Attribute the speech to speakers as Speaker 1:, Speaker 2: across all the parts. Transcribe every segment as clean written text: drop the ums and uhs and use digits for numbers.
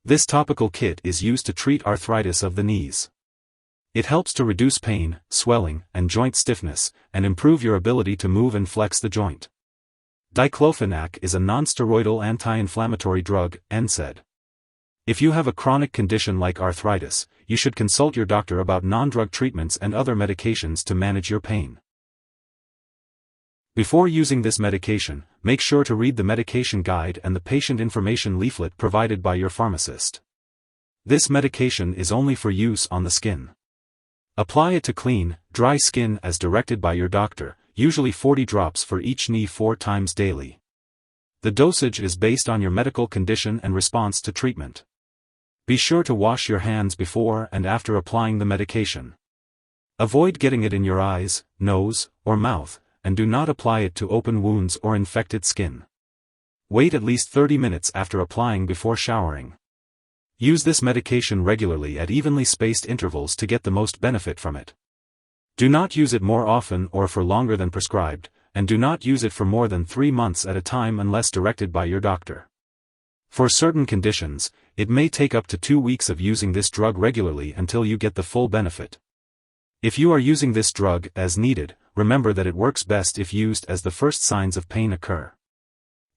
Speaker 1: This topical kit is used to treat arthritis of the knees. It helps to reduce pain, swelling, and joint stiffness, and improve your ability to move and flex the joint. Diclofenac is a non-steroidal anti-inflammatory drug, Nsaid. If you have a chronic condition like arthritis, you should consult your doctor about non-drug treatments and other medications to manage your pain. Before using this medication, make sure to read the medication guide and the patient information leaflet provided by your pharmacist. This medication is only for use on the skin. Apply it to clean, dry skin as directed by your doctor, usually 40 drops for each knee 4 times daily. The dosage is based on your medical condition and response to treatment. Be sure to wash your hands before and after applying the medication. Avoid getting it in your eyes, nose, or mouth, and do not apply it to open wounds or infected skin. Wait at least 30 minutes after applying before showering. Use this medication regularly at evenly spaced intervals to get the most benefit from it. Do not use it more often or for longer than prescribed, and do not use it for more than 3 months at a time unless directed by your doctor. For certain conditions, it may take up to 2 weeks of using this drug regularly until you get the full benefit. If you are using this drug as needed, remember that it works best if used as the first signs of pain occur.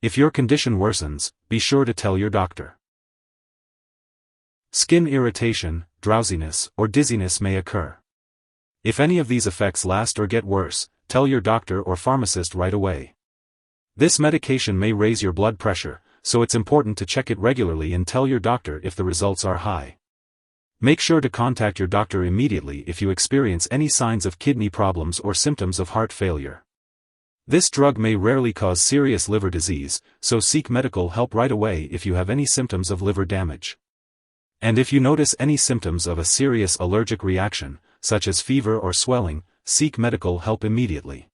Speaker 1: If your condition worsens, be sure to tell your doctor. Skin irritation, drowsiness, or dizziness may occur. If any of these effects last or get worse, tell your doctor or pharmacist right away. This medication may raise your blood pressure, so it's important to check it regularly and tell your doctor if the results are high. Make sure to contact your doctor immediately if you experience any signs of kidney problems or symptoms of heart failure. This drug may rarely cause serious liver disease, so seek medical help right away if you have any symptoms of liver damage. And if you notice any symptoms of a serious allergic reaction, such as fever or swelling, seek medical help immediately.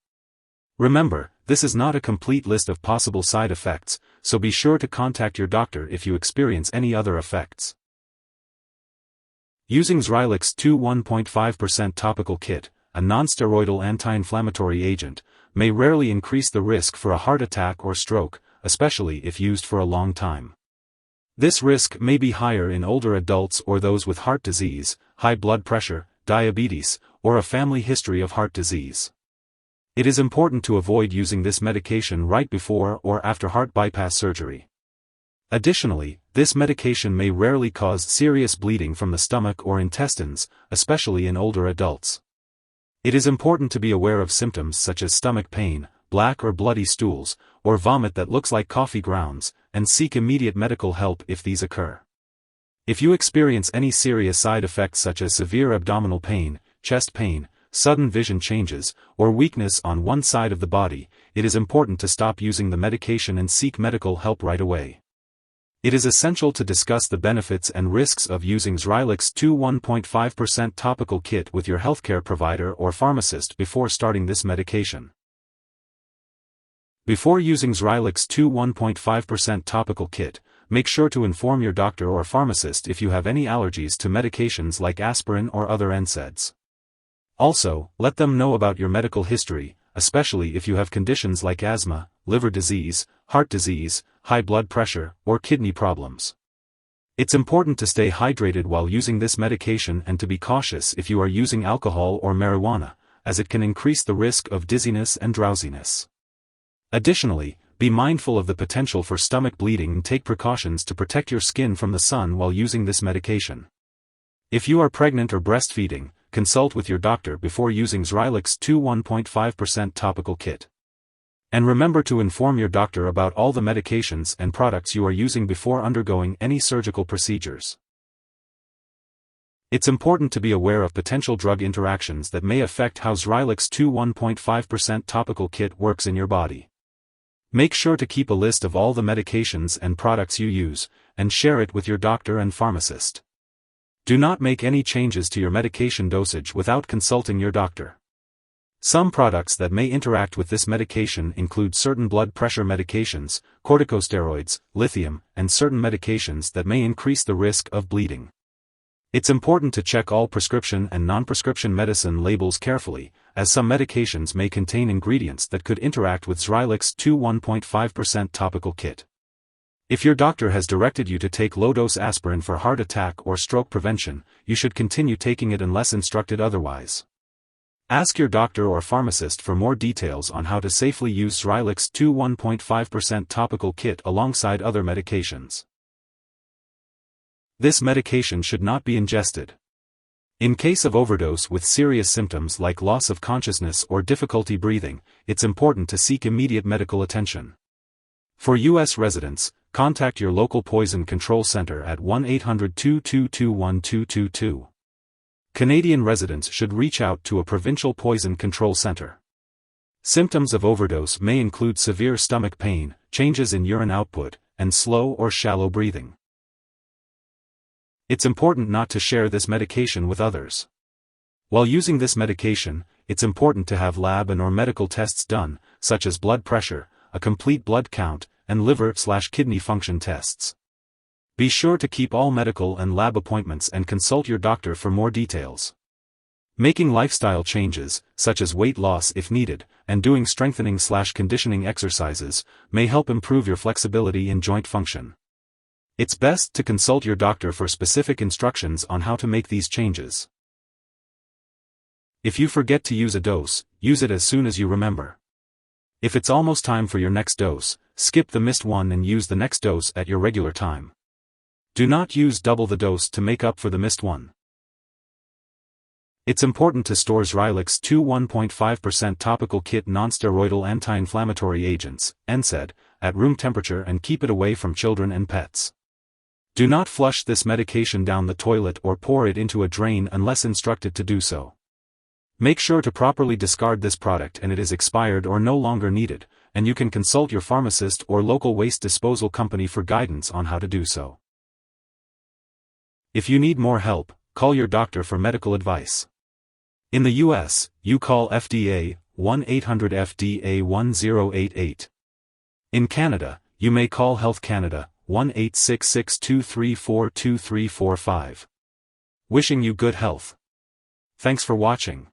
Speaker 1: Remember, this is not a complete list of possible side effects, so be sure to contact your doctor if you experience any other effects. Using Xrylix 1.5% topical kit, a non-steroidal anti-inflammatory agent, may rarely increase the risk for a heart attack or stroke, especially if used for a long time. This risk may be higher in older adults or those with heart disease, high blood pressure, diabetes, or a family history of heart disease. It is important to avoid using this medication right before or after heart bypass surgery. Additionally, this medication may rarely cause serious bleeding from the stomach or intestines, especially in older adults. It is important to be aware of symptoms such as stomach pain, black or bloody stools, or vomit that looks like coffee grounds, and seek immediate medical help if these occur. If you experience any serious side effects such as severe abdominal pain, chest pain, sudden vision changes, or weakness on one side of the body, it is important to stop using the medication and seek medical help right away. It is essential to discuss the benefits and risks of using Xrylix 1.5% topical kit with your healthcare provider or pharmacist before starting this medication. Before using Xrylix 1.5% topical kit, make sure to inform your doctor or pharmacist if you have any allergies to medications like aspirin or other NSAIDs. Also, let them know about your medical history, especially if you have conditions like asthma, liver disease, heart disease, high blood pressure, or kidney problems. It's important to stay hydrated while using this medication and to be cautious if you are using alcohol or marijuana, as it can increase the risk of dizziness and drowsiness. Additionally, be mindful of the potential for stomach bleeding and take precautions to protect your skin from the sun while using this medication. If you are pregnant or breastfeeding, consult with your doctor before using Xrylix 1.5% topical kit. And remember to inform your doctor about all the medications and products you are using before undergoing any surgical procedures. It's important to be aware of potential drug interactions that may affect how Xrylix 1.5% topical kit works in your body. Make sure to keep a list of all the medications and products you use, and share it with your doctor and pharmacist. Do not make any changes to your medication dosage without consulting your doctor. Some products that may interact with this medication include certain blood pressure medications, corticosteroids, lithium, and certain medications that may increase the risk of bleeding. It's important to check all prescription and non-prescription medicine labels carefully, as some medications may contain ingredients that could interact with Xrylix 1.5% topical kit. If your doctor has directed you to take low-dose aspirin for heart attack or stroke prevention, you should continue taking it unless instructed otherwise. Ask your doctor or pharmacist for more details on how to safely use Xrylix 1.5% topical kit alongside other medications. This medication should not be ingested. In case of overdose with serious symptoms like loss of consciousness or difficulty breathing, it's important to seek immediate medical attention. For U.S. residents, contact your local poison control center at 1-800-222-1222. Canadian residents should reach out to a provincial poison control center. Symptoms of overdose may include severe stomach pain, changes in urine output, and slow or shallow breathing. It's important not to share this medication with others. While using this medication, it's important to have lab and/or medical tests done, such as blood pressure, a complete blood count, and liver/kidney function tests. Be sure to keep all medical and lab appointments and consult your doctor for more details. Making lifestyle changes, such as weight loss if needed, and doing strengthening/conditioning exercises, may help improve your flexibility and joint function. It's best to consult your doctor for specific instructions on how to make these changes. If you forget to use a dose, use it as soon as you remember. If it's almost time for your next dose, skip the missed one and use the next dose at your regular time. Do not use double the dose to make up for the missed one. It's important to store Xrylix 1.5% topical kit nonsteroidal anti-inflammatory agents, Nsaid, at room temperature and keep it away from children and pets. Do not flush this medication down the toilet or pour it into a drain unless instructed to do so. Make sure to properly discard this product and it is expired or no longer needed, and you can consult your pharmacist or local waste disposal company for guidance on how to do so. If you need more help, call your doctor for medical advice. In the U.S., you call FDA, 1-800-FDA-1088. In Canada, you may call Health Canada, 1-866-234-2345. Wishing you good health. Thanks for watching.